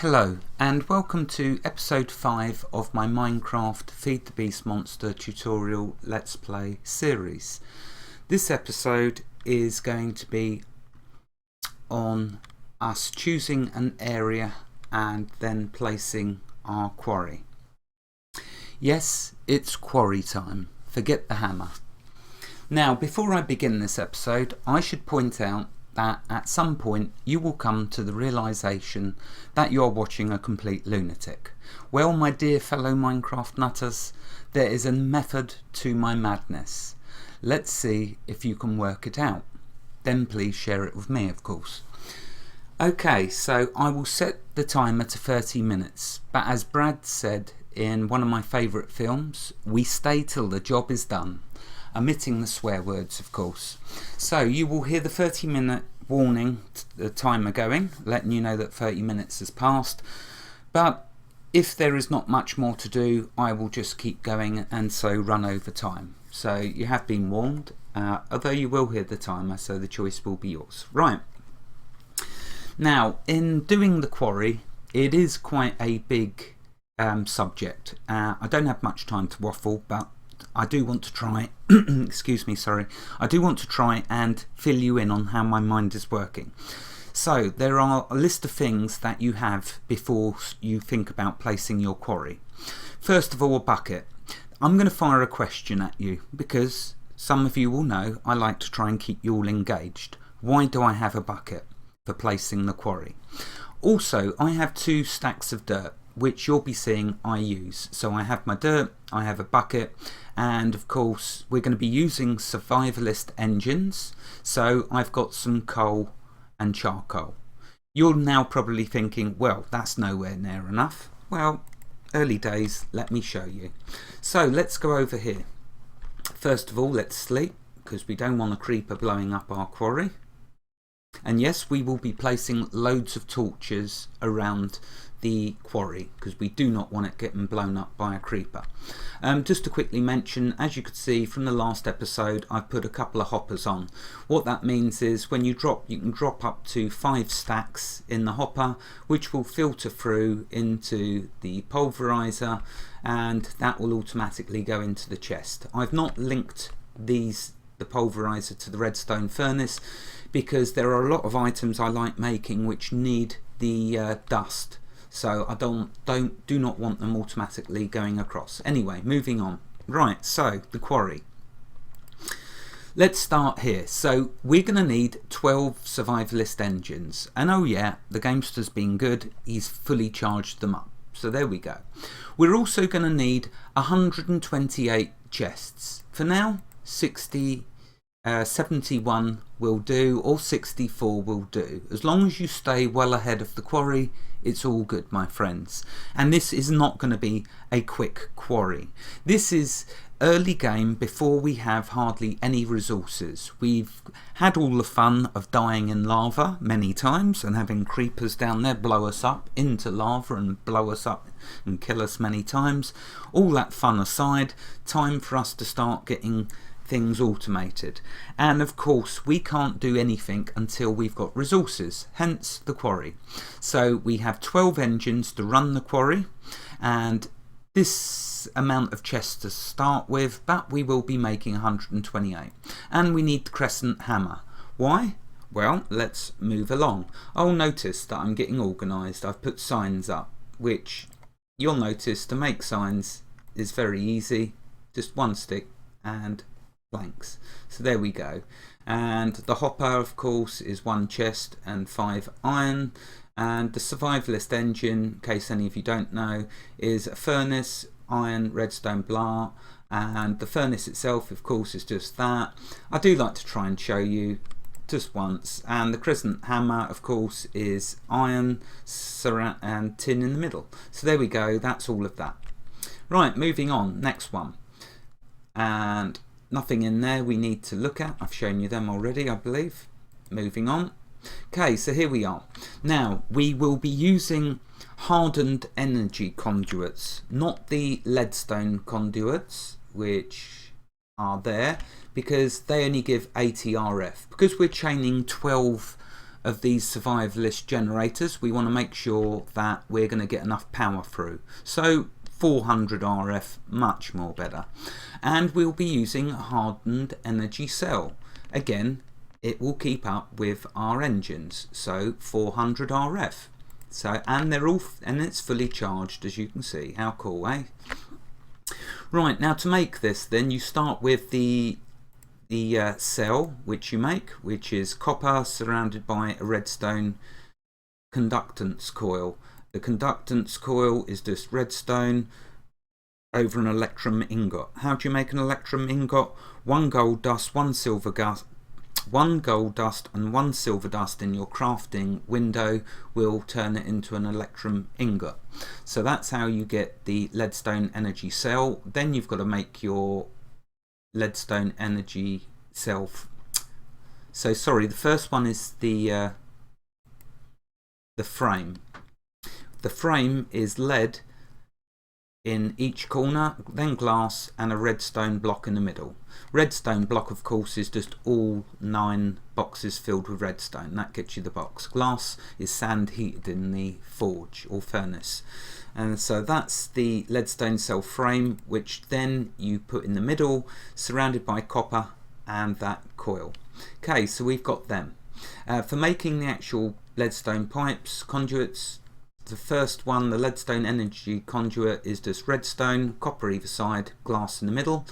Hello and welcome to episode 5 of my Minecraft Feed the Beast Monster tutorial Let's Play series. This episode is going to be on us choosing an area and then placing our quarry. Yes, it's quarry time. Forget the hammer. Now, before I begin this episode, I should point out that at some point you will come to the realisation that you're watching a complete lunatic. Well, my dear fellow Minecraft nutters, there is a method to my madness. Let's see if you can work it out. Then please share it with me, of course. Okay, so I will set the timer to 30 minutes, but as Brad said in one of my favourite films, we stay till the job is done. Omitting the swear words, of course. So you will hear the 30-minute warning, the timer going, letting you know that 30 minutes has passed. But if there is not much more to do, I will just keep going and so run over time. So you have been warned, although you will hear the timer, so the choice will be yours. Right. Now, in doing the quarry, it is quite a big subject. I don't have much time to waffle, but I do want to try, excuse me, sorry, I do want to try and fill you in on how my mind is working. So there are a list of things that you have before you think about placing your quarry. First of all, a bucket. I'm going to fire a question at you because some of you will know I like to try and keep you all engaged. Why do I have a bucket for placing the quarry? Also, I have 2 stacks of dirt, which you'll be seeing I use. So I have my dirt, I have a bucket, and of course we're going to be using survivalist engines. So I've got some coal and charcoal. You're now probably thinking, well, that's nowhere near enough. Well, early days, let me show you. So let's go over here. First of all, let's sleep, because we don't want a creeper blowing up our quarry. And yes, we will be placing loads of torches around the quarry because we do not want it getting blown up by a creeper. Just to quickly mention, as you could see from the last episode, I put a couple of hoppers on. What that means is when you drop, you can drop up to 5 stacks in the hopper, which will filter through into the pulverizer, and that will automatically go into the chest. I've not linked the pulverizer to the redstone furnace because there are a lot of items I like making which need the dust. So I do not want them automatically going across. Anyway, moving on. Right, so the quarry. Let's start here. So we're going to need 12 survivalist engines. And oh yeah, the Gamester's been good. He's fully charged them up. So there we go. We're also going to need 128 chests. For now, 71 will do, or 64 will do. As long as you stay well ahead of the quarry, it's all good, my friends. And this is not going to be a quick quarry. This is early game before we have hardly any resources. We've had all the fun of dying in lava many times and having creepers down there blow us up into lava and blow us up and kill us many times. All that fun aside, time for us to start getting things automated. And of course we can't do anything until we've got resources, hence the quarry. So we have 12 engines to run the quarry, and this amount of chests to start with, but we will be making 128, and we need the crescent hammer. Why? Well, let's move along. I'll notice that I'm getting organised. I've put signs up, which you'll notice to make signs is very easy. Just 1 stick and blanks. So there we go. And the hopper, of course, is 1 chest and 5 iron. And the survivalist engine, in case any of you don't know, is a furnace, iron, redstone, blah. And the furnace itself, of course, is just that. I do like to try and show you just once. And the crescent hammer, of course, is iron and tin in the middle. So there we go. That's all of that. Right, moving on. Next one. And nothing in there we need to look at. I've shown you them already, I believe. Moving on. Okay, so here we are. Now, we will be using hardened energy conduits, not the leadstone conduits, which are there, because they only give 80 RF. Because we're chaining 12 of these survivalist generators, we want to make sure that we're going to get enough power through. So 400 RF, much more better. And we'll be using a hardened energy cell. Again, it will keep up with our engines, so 400 RF. So, and it's fully charged, as you can see. How cool, eh? Right, now to make this, then you start with the cell which you make, which is copper surrounded by a redstone conductance coil. The conductance coil is just redstone over an electrum ingot. How do you make an electrum ingot? One gold dust, one gold dust and one silver dust in your crafting window will turn it into an electrum ingot. So that's how you get the leadstone energy cell. Then you've got to make your leadstone energy cell. So sorry, the first one is the frame. The frame is lead in each corner, then glass and a redstone block in the middle. Redstone block, of course, is just all 9 boxes filled with redstone. That gets you the box. Glass is sand heated in the forge or furnace. And so that's the leadstone cell frame, which then you put in the middle, surrounded by copper and that coil. Okay, so we've got them. For making the actual leadstone pipes, conduits, the first one, the leadstone energy conduit, is just redstone, copper either side, glass in the middle.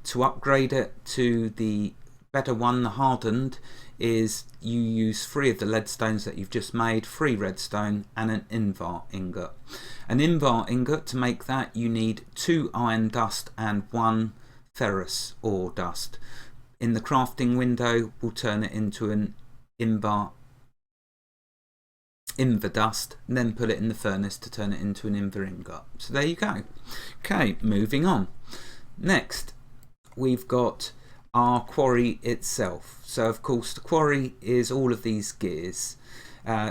To upgrade it to the better one, the hardened, is you use 3 of the leadstones that you've just made, 3 redstone and an invar ingot. An invar ingot, to make that you need 2 iron dust and 1 ferrous ore dust. In the crafting window we'll turn it into an invar dust, and then put it in the furnace to turn it into an invar ingot. So there you go. Okay, moving on. Next we've got our quarry itself. So of course the quarry is all of these gears.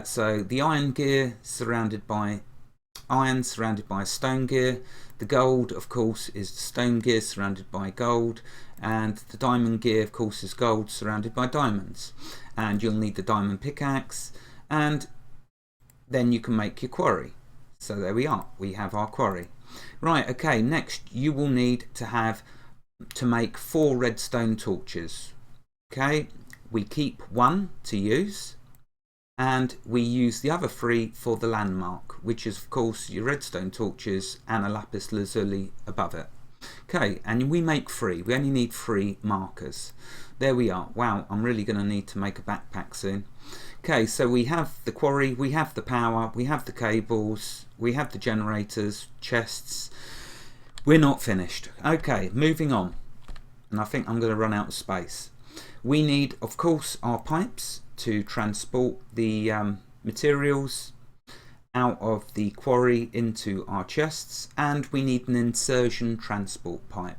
So the iron gear surrounded by iron, surrounded by stone gear. The gold, of course, is the stone gear surrounded by gold, and the diamond gear, of course, is gold surrounded by diamonds. And you'll need the diamond pickaxe, and then you can make your quarry. So there we are, we have our quarry. Right, okay, next you will need to make 4 redstone torches. Okay, we keep 1 to use, and we use the other 3 for the landmark, which is of course your redstone torches and a lapis lazuli above it. Okay, and we make 3. We only need 3 markers. There we are. Wow, I'm really going to need to make a backpack soon. Okay, so we have the quarry, we have the power, we have the cables, we have the generators, chests. We're not finished. Okay, moving on. And I think I'm going to run out of space. We need, of course, our pipes to transport the materials out of the quarry into our chests, and we need an insertion transport pipe.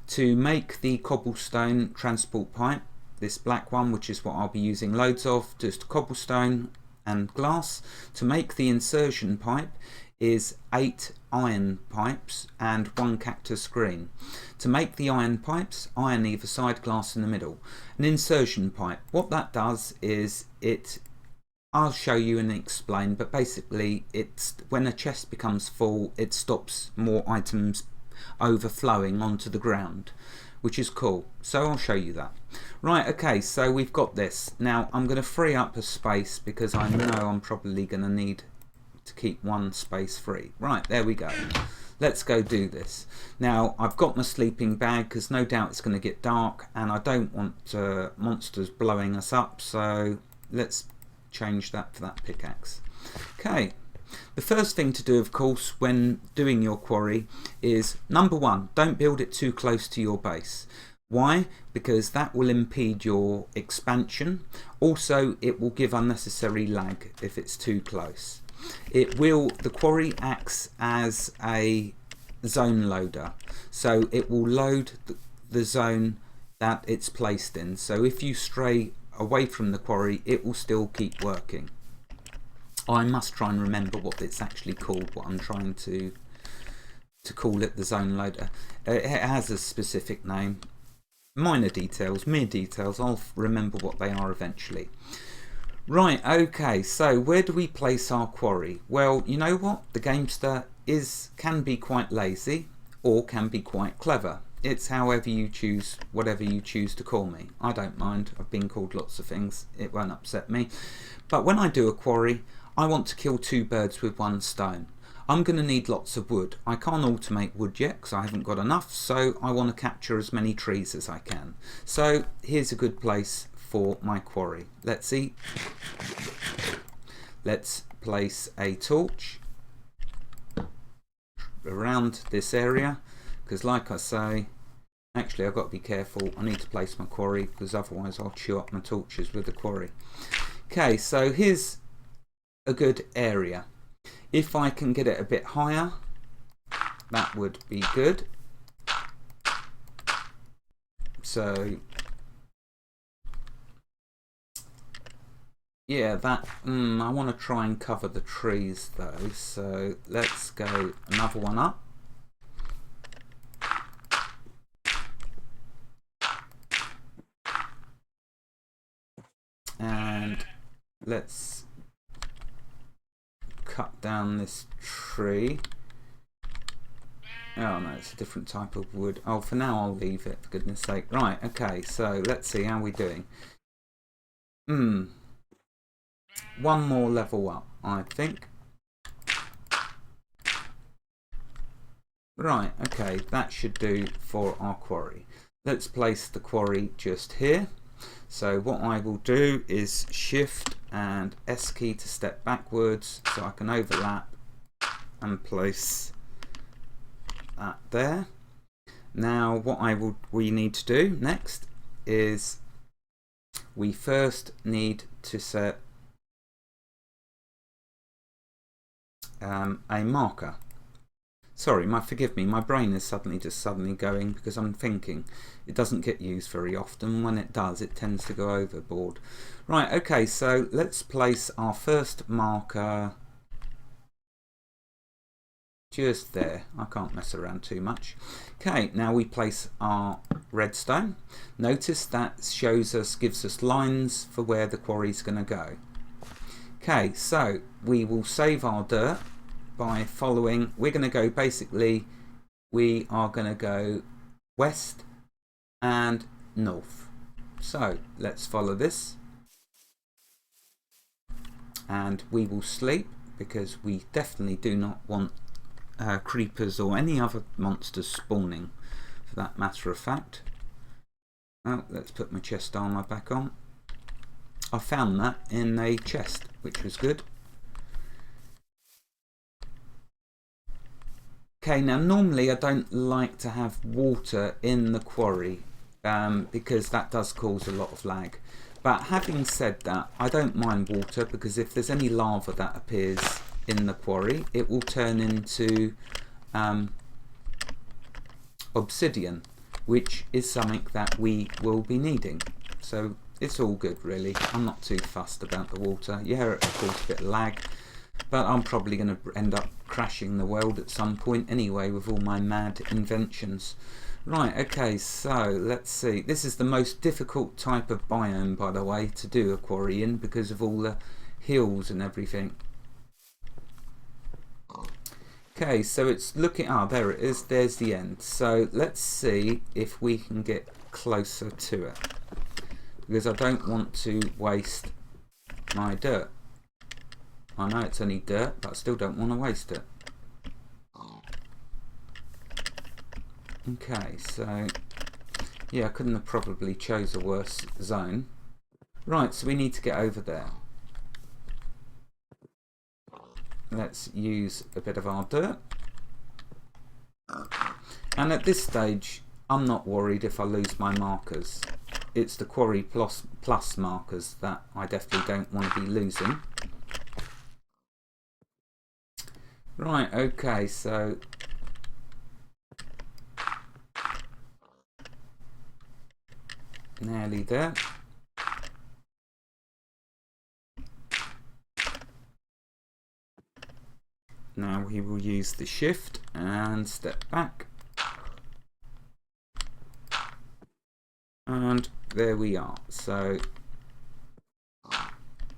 To make the cobblestone transport pipe, this black one, which is what I'll be using loads of, just cobblestone and glass. To make the insertion pipe is 8 iron pipes and 1 cactus green. To make the iron pipes, iron either side, glass in the middle. An insertion pipe, what that does is I'll show you and explain, but basically it's when a chest becomes full, it stops more items overflowing onto the ground, which is cool. So I'll show you that. Right, okay, so we've got this. Now I'm going to free up a space because I know I'm probably going to need to keep 1 space free. Right, there we go. Let's go do this. Now I've got my sleeping bag because no doubt it's going to get dark and I don't want monsters blowing us up, so let's change that for that pickaxe. Okay, the first thing to do, of course, when doing your quarry is, number 1, don't build it too close to your base. Why? Because that will impede your expansion. Also, it will give unnecessary lag if it's too close. The quarry acts as a zone loader, so it will load the zone that it's placed in. So if you stray away from the quarry, it will still keep working. I must try and remember what it's actually called, what I'm trying to call it, the zone loader. It has a specific name. Minor details, mere details, I'll remember what they are eventually. Right, okay, so where do we place our quarry? Well, you know what? The gamester can be quite lazy or can be quite clever. It's however you choose, whatever you choose to call me. I don't mind. I've been called lots of things. It won't upset me. But when I do a quarry, I want to kill two birds with one stone. I'm going to need lots of wood. I can't automate wood yet because I haven't got enough, so I want to capture as many trees as I can. So here's a good place for my quarry. Let's see. Let's place a torch around this area because, like I say, actually I've got to be careful. I need to place my quarry because otherwise I'll chew up my torches with the quarry. Okay, so here's a good area. If I can get it a bit higher, that would be good. So yeah, that I want to try and cover the trees though, so let's go another one up. And let's cut down this tree. Oh no, it's a different type of wood. Oh, for now I'll leave it, for goodness sake. Right, okay, so let's see how we're doing. One more level up, I think. Right, okay, that should do for our quarry. Let's place the quarry just here. So what I will do is Shift and S key to step backwards so I can overlap and place that there. Now what we need to do next is we first need to set a marker. Sorry, forgive me, my brain is suddenly going because I'm thinking. It doesn't get used very often. When it does, it tends to go overboard. Right, okay, so let's place our first marker just there. I can't mess around too much. Okay, now we place our redstone. Notice that gives us lines for where the quarry's going to go. Okay, so we will save our dirt by following. We're going to go, basically we are going to go west and north. So let's follow this and we will sleep because we definitely do not want creepers or any other monsters spawning, for that matter of fact. Oh, let's put my chest armor back on. I found that in a chest, which was good. Okay, now normally I don't like to have water in the quarry because that does cause a lot of lag. But having said that, I don't mind water because if there's any lava that appears in the quarry, it will turn into obsidian, which is something that we will be needing. So it's all good really. I'm not too fussed about the water. Yeah, it causes a bit of lag, but I'm probably going to end up crashing the world at some point anyway with all my mad inventions. Right, okay, so let's see. This is the most difficult type of biome, by the way, to do a quarry in because of all the hills and everything. Okay, so it's looking, there it is, there's the end. So let's see if we can get closer to it because I don't want to waste my dirt. I know it's only dirt, but I still don't want to waste it. Okay, so yeah, I couldn't have probably chose a worse zone. Right, so we need to get over there. Let's use a bit of our dirt. And at this stage, I'm not worried if I lose my markers. It's the Quarry plus markers that I definitely don't want to be losing. Right, okay, so nearly there. Now we will use the shift and step back. And there we are. So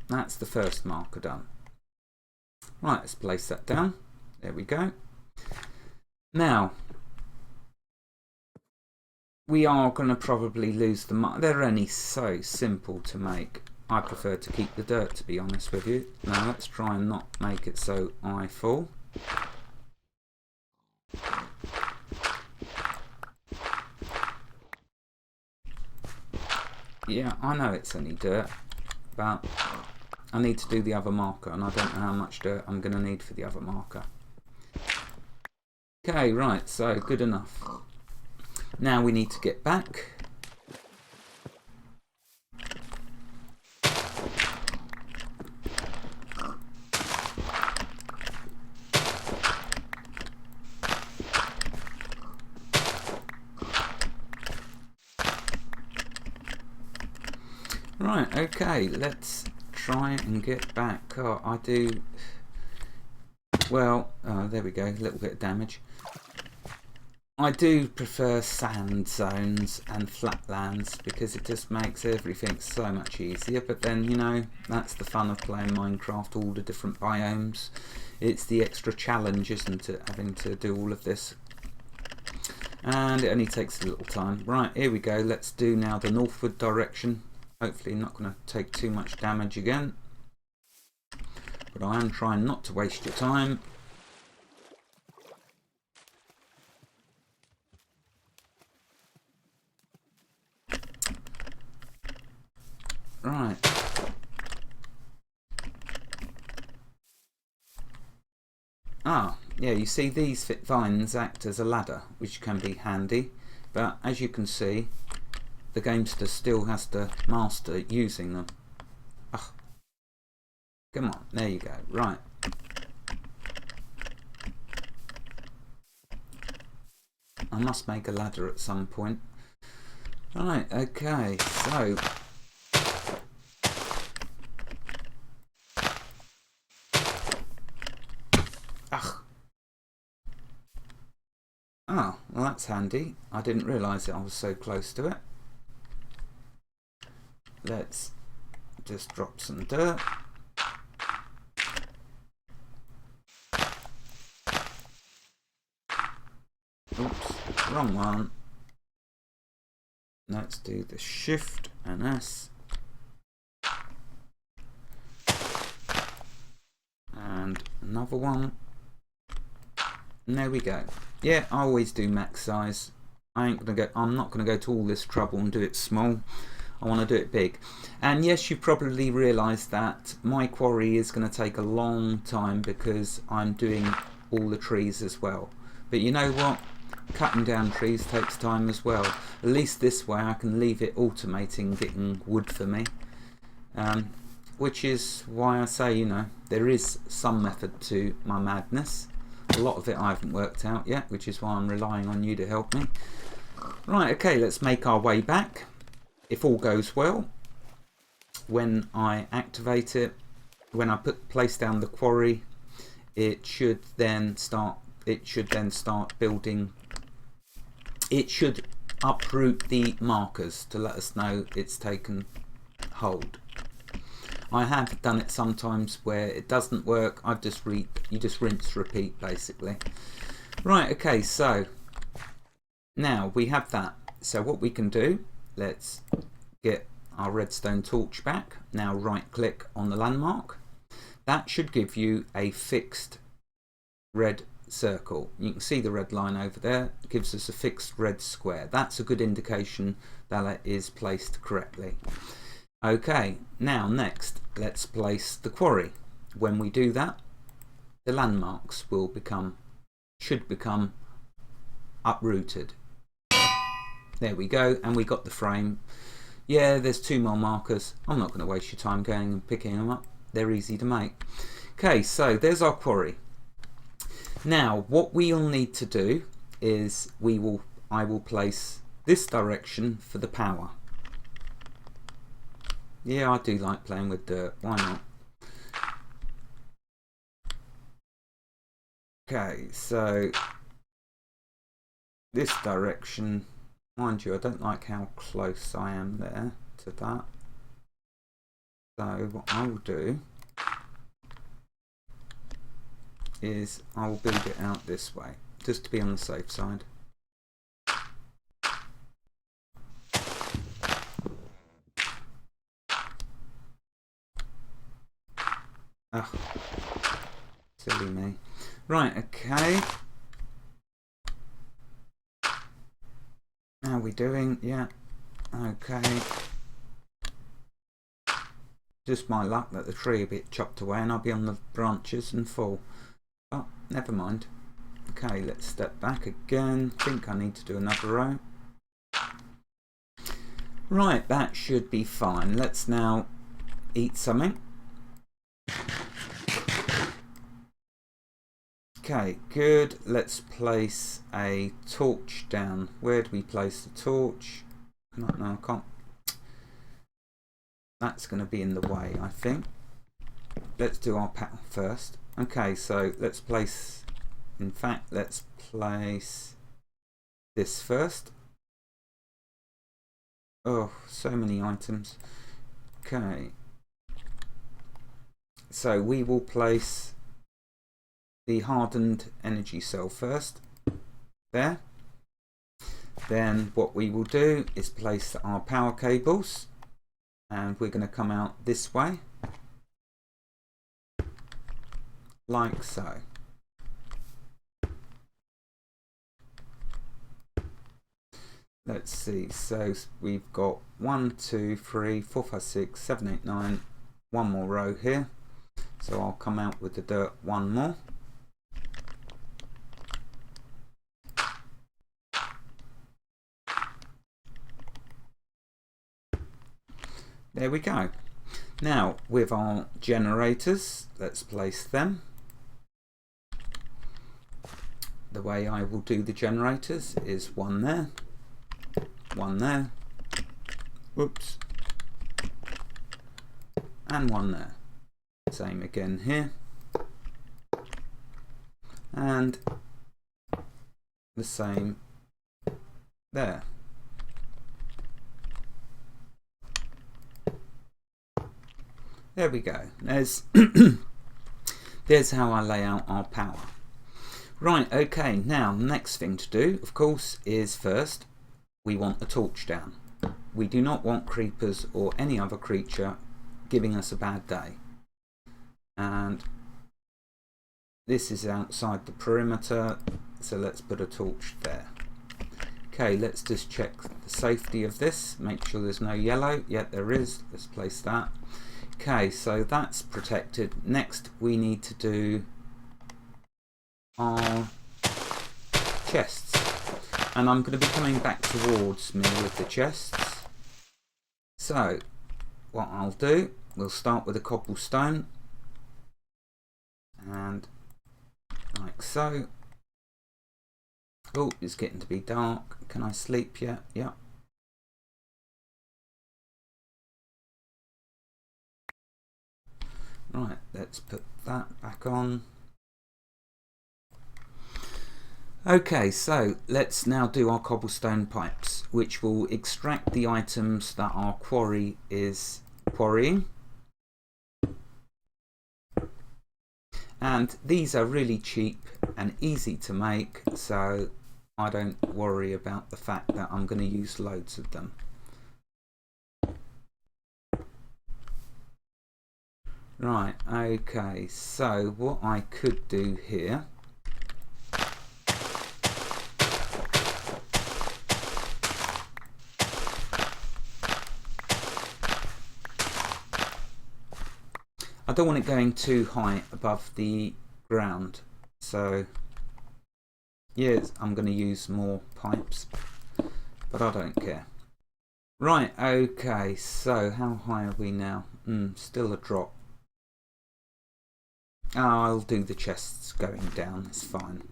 That's the first marker done. Right, let's place that down. There we go. Now, we are going to probably lose the mark. They're only so simple to make. I prefer to keep the dirt, to be honest with you. Now let's try and not make it so I fall. Yeah, I know it's only dirt, but I need to do the other marker, and I don't know how much dirt I'm going to need for the other marker. Okay, right, so good enough. Now we need to get back. Right, okay, let's try and get back. Oh, I do... Well, there we go, a little bit of damage. I do prefer sand zones and flatlands because it just makes everything so much easier. But then, you know, that's the fun of playing Minecraft, all the different biomes. It's the extra challenge, isn't it, having to do all of this. And it only takes a little time. Right, here we go. Let's do now the northward direction. Hopefully not going to take too much damage again. But I am trying not to waste your time. Right. Ah, yeah, you see these vines act as a ladder, which can be handy. But as you can see, the gamester still has to master using them. Oh, come on, there you go. Right. I must make a ladder at some point. Right, okay, so... Ugh. Oh, well that's handy. I didn't realise that I was so close to it. Let's just drop some dirt. Oops, wrong one. Let's do the Shift and S. And another one. And there we go. Yeah, I always do max size. I'm not gonna go to all this trouble and do it small. I want to do it big. And yes, you probably realised that my quarry is going to take a long time because I'm doing all the trees as well. But you know what? Cutting down trees takes time as well. At least this way I can leave it automating getting wood for me. Which is why I say, you know, there is some method to my madness. A lot of it I haven't worked out yet, which is why I'm relying on you to help me. Right, okay, let's make our way back. If all goes well, when I activate it, when I place down the quarry, it should then start building. It should uproot the markers to let us know it's taken hold. I have done it sometimes where it doesn't work. You just rinse, repeat, basically. Right, okay, so now we have that. So what we can do, let's get our redstone torch back. Now right click on the landmark. That should give you a fixed red circle. You can see the red line over there. It gives us a fixed red square. That's a good indication that it is placed correctly. Okay, now next let's place the quarry. When we do that, the landmarks should become uprooted. There we go, and we got the frame. Yeah, there's 2 more markers. I'm not going to waste your time going and picking them up. They're easy to make. Okay, so there's our quarry. Now, what we'll need to do is I will place this direction for the power. Yeah, I do like playing with dirt. Why not? Okay, so this direction, mind you, I don't like how close I am there to that. So what I will do is I will build it out this way, just to be on the safe side. Oh, silly me. Right, okay. How are we doing? Yeah, okay. Just my luck that the tree a bit chopped away and I'll be on the branches and fall. Oh, never mind. Okay, let's step back again. Think I need to do another row. Right, that should be fine. Let's now eat something. Okay, good. Let's place a torch down. Where do we place the torch? No, I can't. That's going to be in the way, I think. Let's do our pattern first. Okay, so let's place, in fact, let's place this first. Oh, so many items. Okay. So we will place the hardened energy cell first. There. Then what we will do is place our power cables. And we're going to come out this way. Like so. Let's see, so we've got 1, 2, 3, 4, 5, 6, 7, 8, 9, one more row here. So I'll come out with the dirt one more. There we go. Now with our generators, let's place them. The way I will do the generators is one there. One there, whoops, and one there. Same again here, and the same there. There we go. There's there's how I lay out our power. Right, okay, now the next thing to do, of course, is first we want a torch down. We do not want creepers or any other creature giving us a bad day. And this is outside the perimeter, so let's put a torch there. Okay, let's just check the safety of this, make sure there's no yellow. Yet there is. Let's place that. Okay, so that's protected. Next we need to do our chests. And I'm going to be coming back towards me with the chests. So what I'll do, we'll start with a cobblestone. And like so. Oh, it's getting to be dark. Can I sleep yet? Yeah. Right, let's put that back on. Okay, so let's now do our cobblestone pipes, which will extract the items that our quarry is quarrying. And these are really cheap and easy to make, so I don't worry about the fact that I'm going to use loads of them. Right, okay, so what I could do here, I don't want it going too high above the ground, so yes, I'm going to use more pipes, but I don't care. Right, okay, so how high are we now? Still a drop. Oh, I'll do the chests going down, it's fine.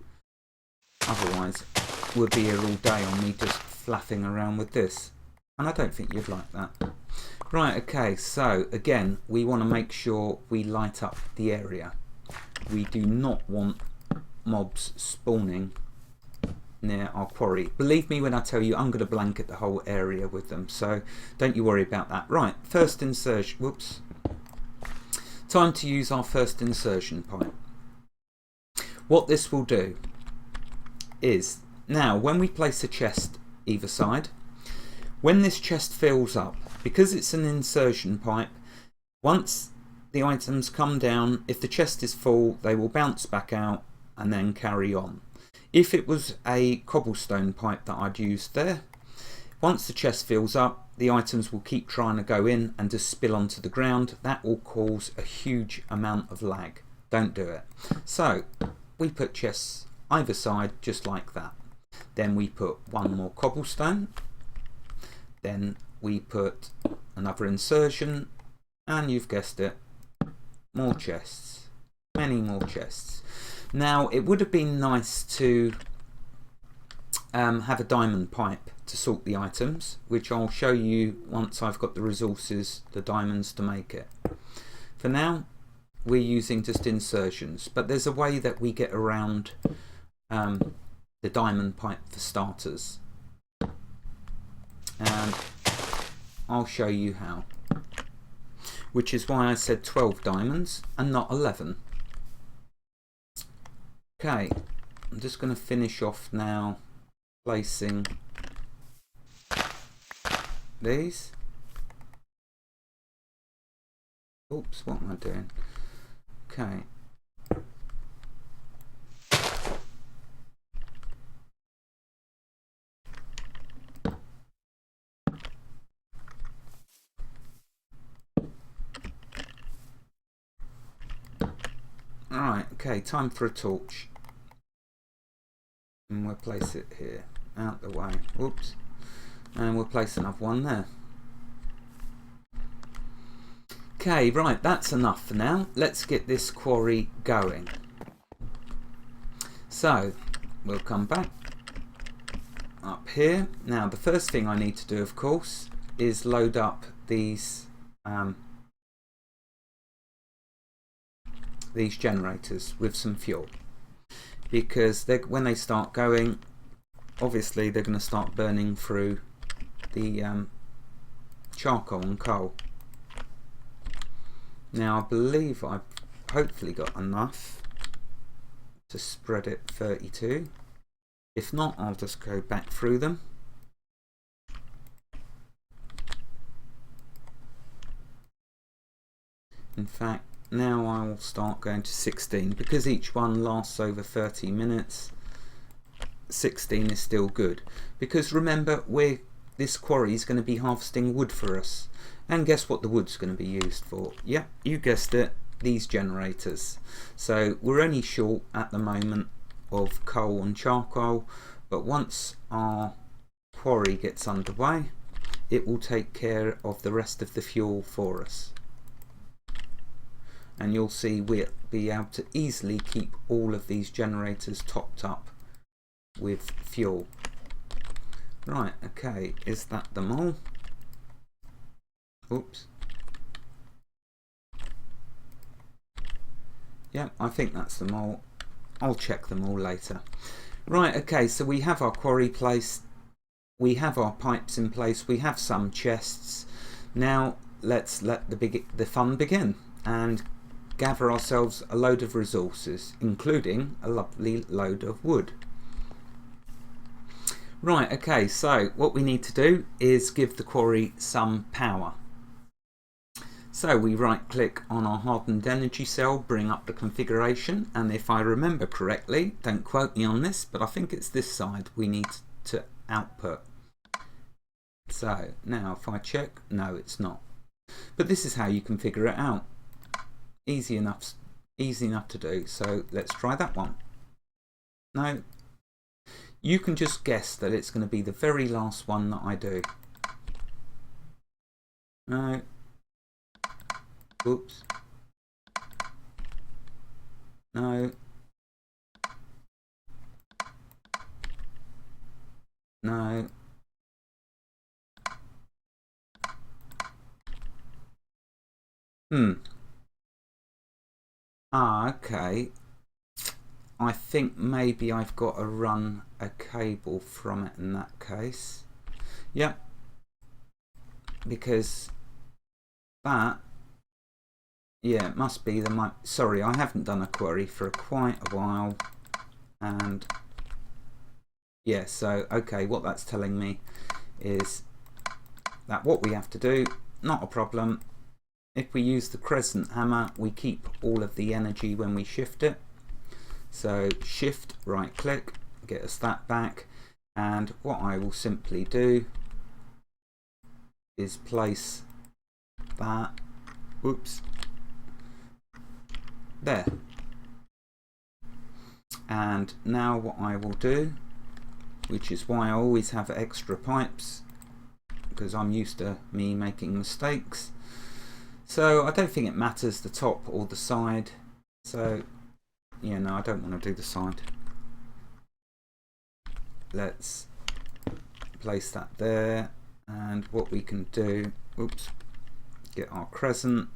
Otherwise, we'll be here all day on me just flapping around with this. And I don't think you'd like that. Right, okay, so again, we want to make sure we light up the area. We do not want mobs spawning near our quarry. Believe me when I tell you I'm going to blanket the whole area with them, so don't you worry about that. Right, first insertion, whoops, Time to use our first insertion pipe. What this will do is, now when we place a chest either side, when this chest fills up, because it's an insertion pipe, once the items come down, if the chest is full, they will bounce back out and then carry on. If it was a cobblestone pipe that I'd used there, once the chest fills up, the items will keep trying to go in and just spill onto the ground. That will cause a huge amount of lag. Don't do it. So we put chests either side just like that. Then we put one more cobblestone. Then we put another insertion, and you've guessed it, more chests. Many more chests. Now it would have been nice to have a diamond pipe to sort the items, which I'll show you once I've got the resources, the diamonds, to make it. For now we're using just insertions, but there's a way that we get around the diamond pipe for starters, and I'll show you how, which is why I said 12 diamonds and not 11. Okay, I'm just going to finish off now placing these. Oops, what am I doing? Okay. Alright, okay, time for a torch. And we'll place it here, out the way. Whoops. And we'll place another one there. Okay, right, that's enough for now. Let's get this quarry going. So, we'll come back up here. Now, the first thing I need to do, of course, is load up these generators with some fuel, because when they start going, obviously they're going to start burning through the charcoal and coal. Now I believe I've hopefully got enough to spread it 32. If not, I'll just go back through them. In fact, now I will start going to 16, because each one lasts over 30 minutes. 16 is still good, because remember, this quarry is going to be harvesting wood for us. And guess what the wood's going to be used for? Yep, you guessed it, these generators. So we're only short at the moment of coal and charcoal, but once our quarry gets underway, it will take care of the rest of the fuel for us. And you'll see we'll be able to easily keep all of these generators topped up with fuel. Right, okay, is that them all? Oops. Yeah, I think that's them all. I'll check them all later. Right, okay, so we have our quarry placed, we have our pipes in place, we have some chests. Now let's let the fun begin and gather ourselves a load of resources, including a lovely load of wood. Right, okay, so what we need to do is give the quarry some power. So we right click on our hardened energy cell, bring up the configuration, and if I remember correctly, don't quote me on this, but I think it's this side we need to output. So now if I check, no it's not. But this is how you can figure it out. Easy enough to do. So let's try that one. No, you can just guess that it's going to be the very last one that I do. No. Oops. No. No. Okay. I think maybe I've got to run a cable from it in that case. Yep. Because that Yeah, it must be the sorry, I haven't done a quarry for quite a while, and yeah, so okay, what that's telling me is that what we have to do, not a problem. If we use the crescent hammer, we keep all of the energy when we shift it. So shift, right click, get us that back, and what I will simply do is place that, whoops, there. And now what I will do, which is why I always have extra pipes, because I'm used to me making mistakes. So I don't think it matters the top or the side. So yeah, no, I don't want to do the side. Let's place that there, and what we can do, oops, get our crescent.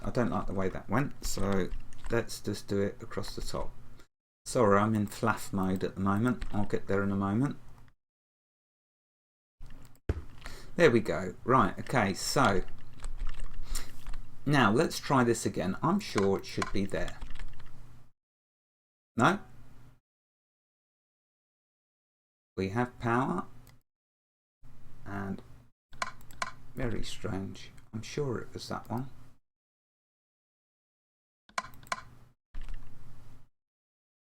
I don't like the way that went, so let's just do it across the top. Sorry, I'm in flaff mode at the moment. I'll get there in a moment. There we go. Right, okay, so now let's try this again. I'm sure it should be there. No? We have power, and very strange. I'm sure it was that one.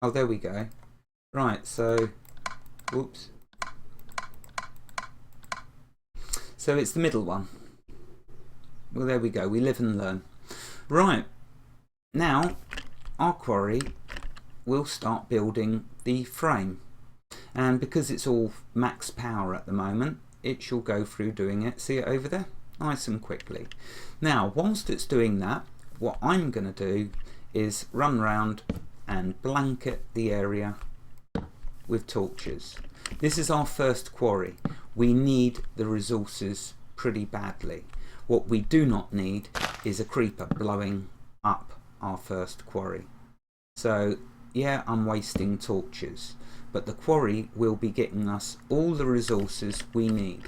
Oh, there we go. Right, so, whoops. So it's the middle one. Well, there we go. We live and learn. Right, now our quarry will start building the frame. And because it's all max power at the moment, it shall go through doing it. See it over there? Nice and quickly. Now, whilst it's doing that, what I'm going to do is run round and blanket the area with torches. This is our first quarry. We need the resources pretty badly. What we do not need is a creeper blowing up our first quarry. So yeah, I'm wasting torches, but the quarry will be getting us all the resources we need.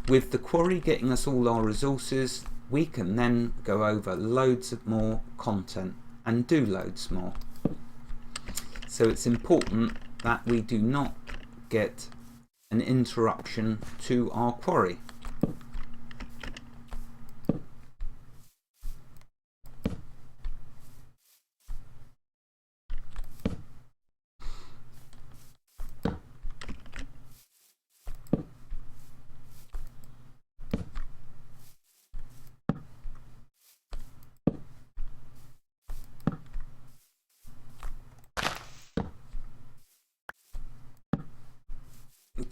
With the quarry getting us all our resources, we can then go over loads of more content and do loads more. So it's important that we do not get an interruption to our quarry.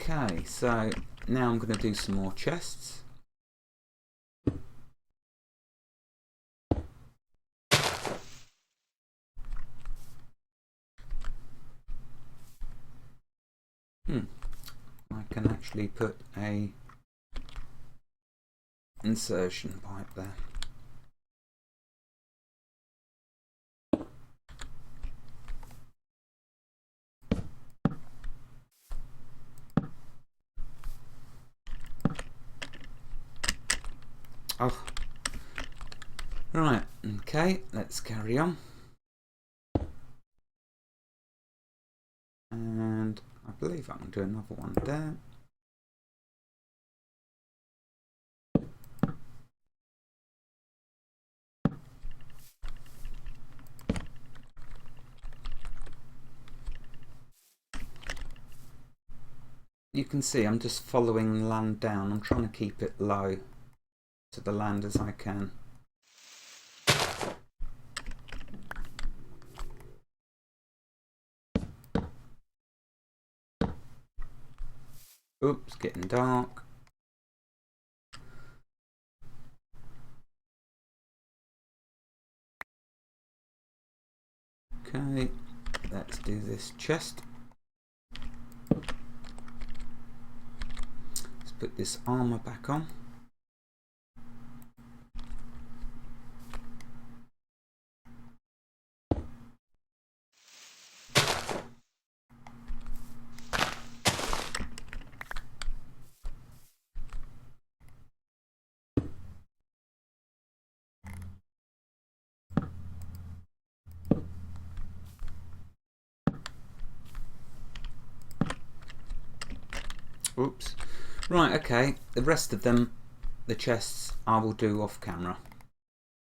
Okay, so now I'm going to do some more chests. I can actually put a insertion pipe there. Oh, right, okay, let's carry on. And I believe I can do another one there. You can see I'm just following the land down. I'm trying to keep it low to the land as I can. Oops, getting dark. Okay, let's do this chest. Let's put this armor back on. Oops. Right, okay. The rest of them, the chests, I will do off camera.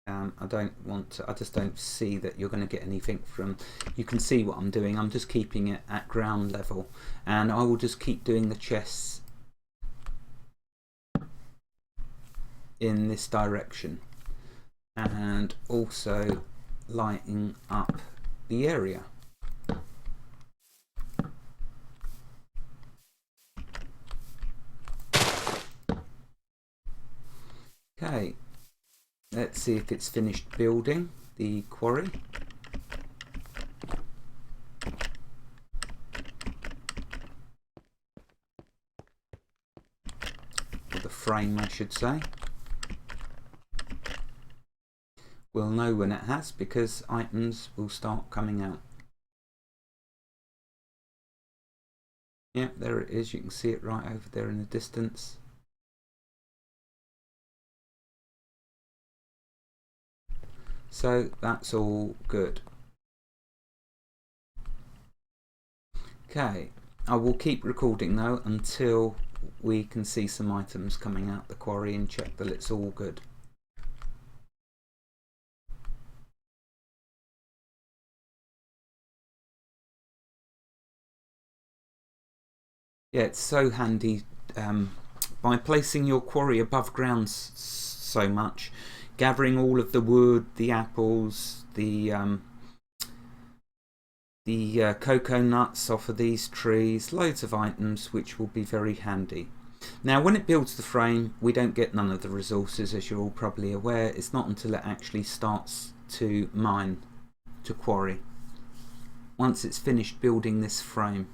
I don't want to, I just don't see that you're going to get anything from, you can see what I'm doing. I'm just keeping it at ground level, and I will just keep doing the chests in this direction and also lighting up the area. Okay, let's see if it's finished building the quarry. Or the frame, I should say. We'll know when it has because items will start coming out. Yeah, there it is. You can see it right over there in the distance. So that's all good. Okay, I will keep recording though until we can see some items coming out the quarry and check that it's all good. Yeah, it's so handy by placing your quarry above ground so much, gathering all of the wood, the apples, the cocoa nuts off of these trees, loads of items which will be very handy. Now when it builds the frame, we don't get none of the resources, as you're all probably aware. It's not until it actually starts to mine, to quarry, once it's finished building this frame.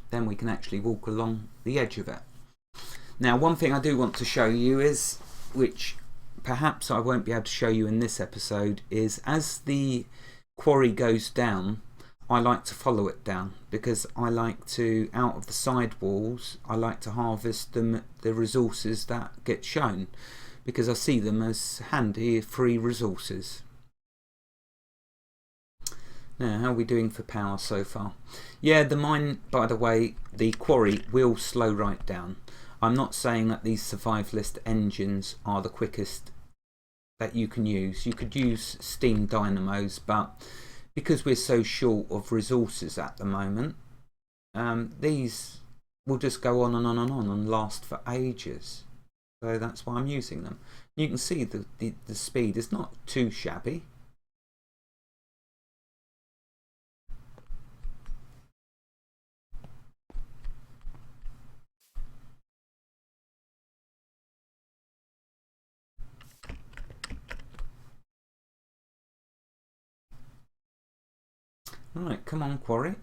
Then we can actually walk along the edge of it. Now one thing I do want to show you is, which perhaps I won't be able to show you in this episode, is as the quarry goes down, I like to follow it down, because I like to, out of the side walls, I like to harvest the resources that get shown, because I see them as handy free resources. Now, how are we doing for power so far? Yeah, the mine, by the way, the quarry will slow right down. I'm not saying that these survivalist engines are the quickest that you can use. You could use steam dynamos, but because we're so short of resources at the moment, these will just go on and on and on and last for ages. So that's why I'm using them. You can see the speed is not too shabby. Right, come on, quarry.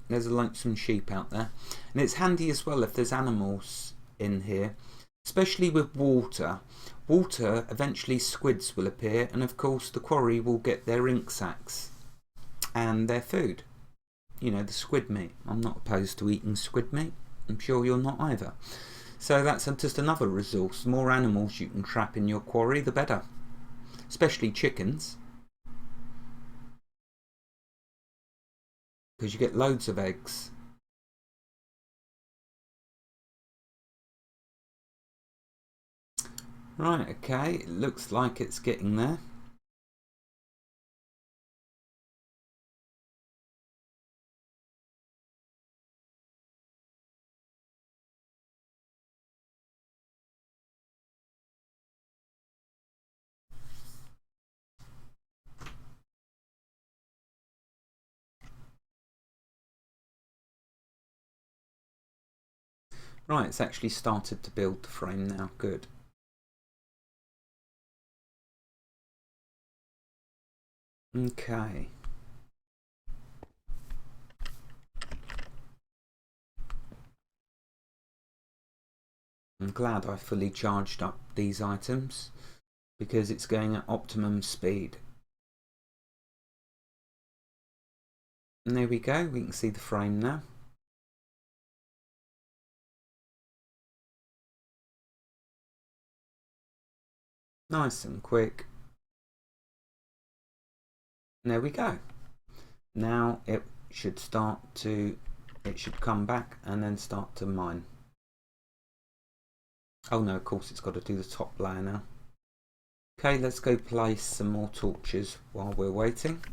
There's a lonesome sheep out there. And it's handy as well if there's animals in here, especially with water. Water, eventually squids will appear, and of course the quarry will get their ink sacs and their food. You know, the squid meat. I'm not opposed to eating squid meat. I'm sure you're not either. So that's just another resource. The more animals you can trap in your quarry, the better. Especially chickens, because you get loads of eggs. Right, okay, it looks like it's getting there. Right, it's actually started to build the frame now. Good. Okay. I'm glad I fully charged up these items, because it's going at optimum speed. And there we go, we can see the frame now. Nice and quick. And there we go. Now it should come back and then start to mine. Oh no, of course it's got to do the top layer now. Okay, let's go place some more torches while we're waiting.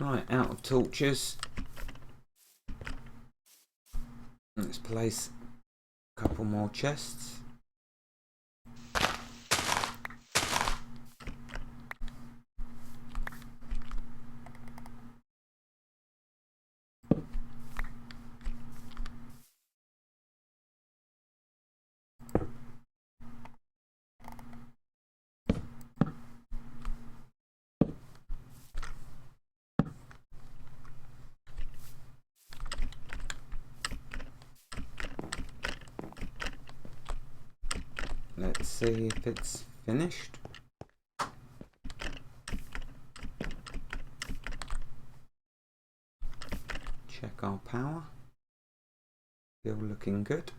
Right, out of torches. Let's place a couple more chests. Let's see if it's finished. Check our power. Still looking good.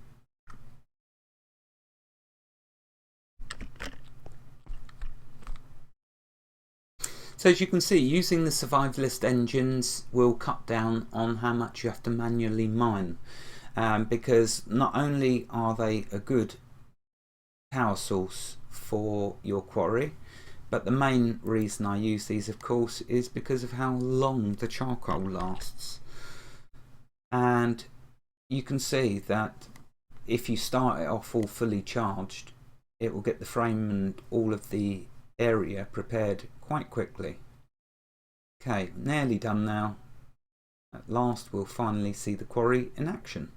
So as you can see, using the survivalist engines will cut down on how much you have to manually mine, because not only are they a good power source for your quarry, but the main reason I use these, of course, is because of how long the charcoal lasts. And you can see that if you start it off all fully charged, it will get the frame and all of the area prepared quite quickly. Okay, nearly done now. At last we'll finally see the quarry in action.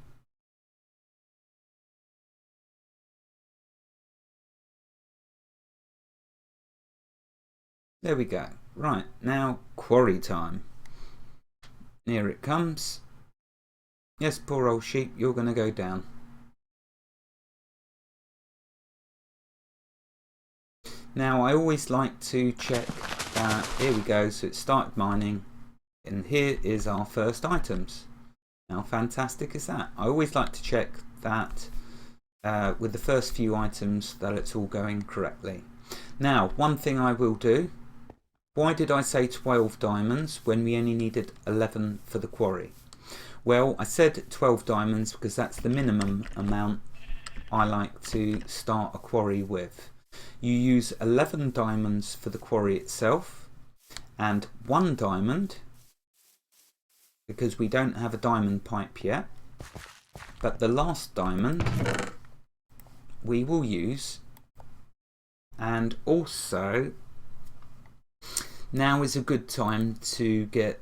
There we go. Right, now quarry time. Here it comes. Yes, poor old sheep, you're going to go down. Now I always like to check that, here we go, so it started mining, and here is our first items. How fantastic is that? I always like to check that with the first few items that it's all going correctly. Now, one thing I will do, why did I say 12 diamonds when we only needed 11 for the quarry? Well, I said 12 diamonds because that's the minimum amount I like to start a quarry with. You use 11 diamonds for the quarry itself and 1 diamond, because we don't have a diamond pipe yet, but the last diamond we will use. And also, now is a good time to get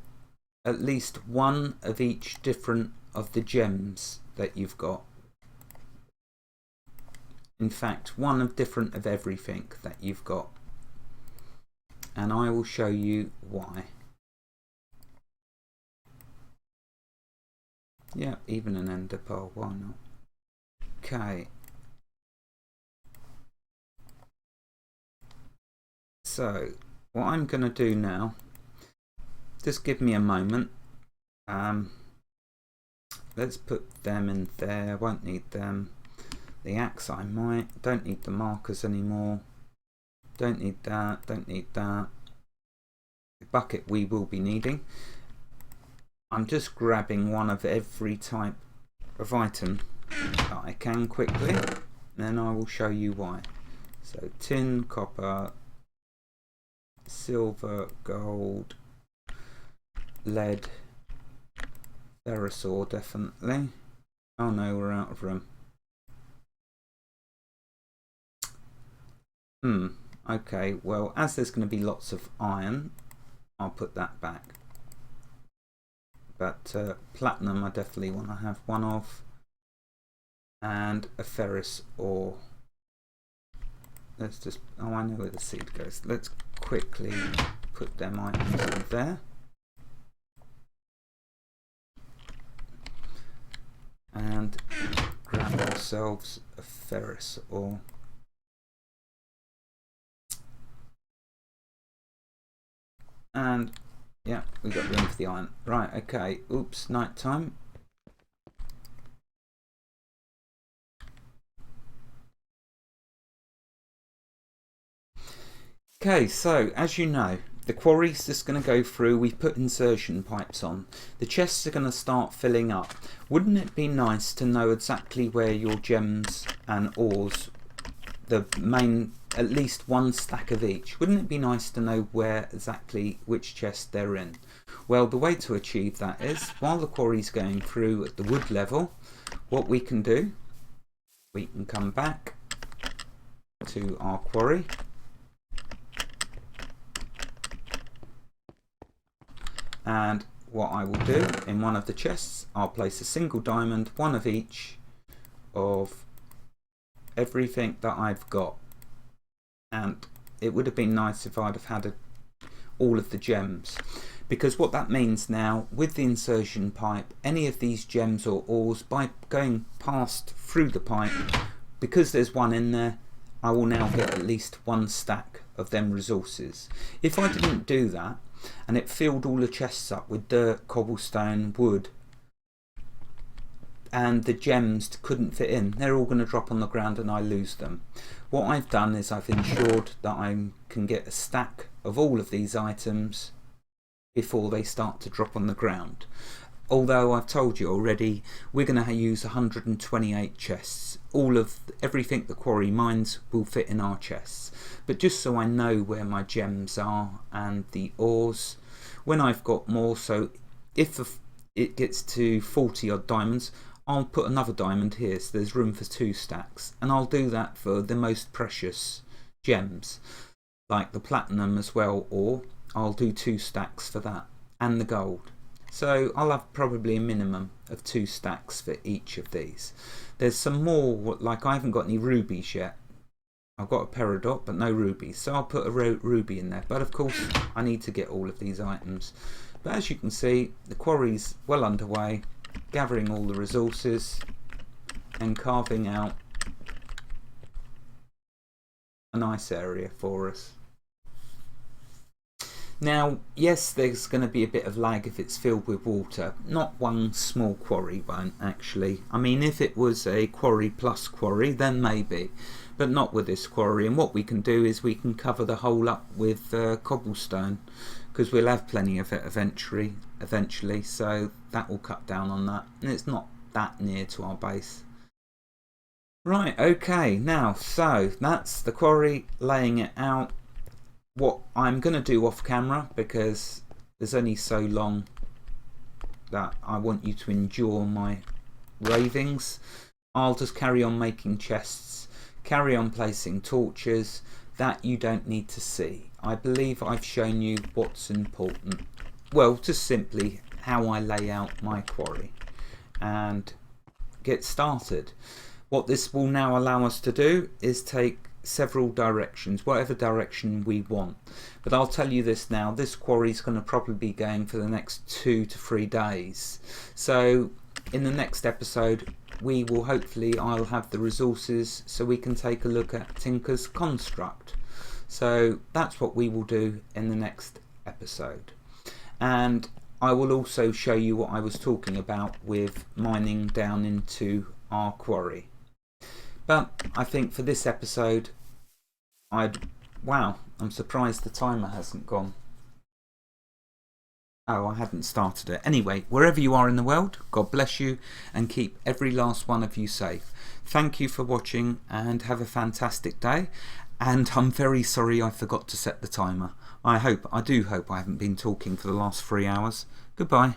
at least one of each different of the gems that you've got. In fact, one of different of everything that you've got. And I will show you why. Yeah, even an ender pearl, why not? Okay. So, what I'm going to do now, just give me a moment. Let's put them in there, won't need them. The axe I might, don't need the markers anymore. Don't need that, don't need that. The bucket we will be needing. I'm just grabbing one of every type of item that I can quickly, then I will show you why. So tin, copper, silver, gold, lead, ferrous ore definitely. Oh no, we're out of room. Okay, well, as there's going to be lots of iron, I'll put that back. But platinum I definitely want to have one of, and a ferrous ore. Let's just, oh, I know where the seed goes. Let's quickly put them items in there. ourselves a ferrous ore. And yeah, we got room for the iron. Right, okay. Oops, night time. Okay, so as you know, the quarry's just going to go through. We've put insertion pipes on. The chests are going to start filling up. Wouldn't it be nice to know exactly where your gems and ores, the main, at least one stack of each? Wouldn't it be nice to know where exactly which chest they're in? Well, the way to achieve that is, while the quarry's going through at the wood level, what we can do, we can come back to our quarry. And what I will do in one of the chests, I'll place a single diamond, one of each of everything that I've got. And it would have been nice if I'd have had all of the gems, because what that means now with the insertion pipe, any of these gems or ores, by going past through the pipe, because there's one in there, I will now get at least one stack of them resources. If I didn't do that, and it filled all the chests up with dirt, cobblestone, wood, and the gems couldn't fit in, they're all going to drop on the ground and I lose them. What I've done is I've ensured that I can get a stack of all of these items before they start to drop on the ground. Although I've told you already, we're going to use 128 chests. All of everything the quarry mines will fit in our chests. But just so I know where my gems are and the ores, when I've got more, so if it gets to 40 odd diamonds, I'll put another diamond here, so there's room for 2 stacks. And I'll do that for the most precious gems, like the platinum as well, or I'll do 2 stacks for that, and the gold. So I'll have probably a minimum of 2 stacks for each of these. There's some more, like I haven't got any rubies yet. I've got a peridot but no rubies, so I'll put a ruby in there. But of course I need to get all of these items. But as you can see, the quarry's well underway, gathering all the resources and carving out a nice area for us. Now, yes, there's going to be a bit of lag if it's filled with water. Not one small quarry won't, actually. I mean, if it was a quarry plus quarry, then maybe. But not with this quarry. And what we can do is we can cover the hole up with cobblestone, because we'll have plenty of it eventually. So that will cut down on that. And it's not that near to our base. Right, okay. Now, so that's the quarry, laying it out. What I'm going to do off camera, because there's only so long that I want you to endure my ravings, I'll just carry on making chests, carry on placing torches. That you don't need to see. I believe I've shown you what's important. Well, just simply how I lay out my quarry and get started. What this will now allow us to do is take several directions, whatever direction we want. But I'll tell you this now, this quarry is going to probably be going for the next 2 to 3 days. So in the next episode we will hopefully, I'll have the resources so we can take a look at Tinker's construct. So that's what we will do in the next episode. And I will also show you what I was talking about with mining down into our quarry. But I think for this episode, wow, I'm surprised the timer hasn't gone. Oh, I hadn't started it. Anyway, wherever you are in the world, God bless you and keep every last one of you safe. Thank you for watching and have a fantastic day. And I'm very sorry I forgot to set the timer. I do hope I haven't been talking for the last 3 hours. Goodbye.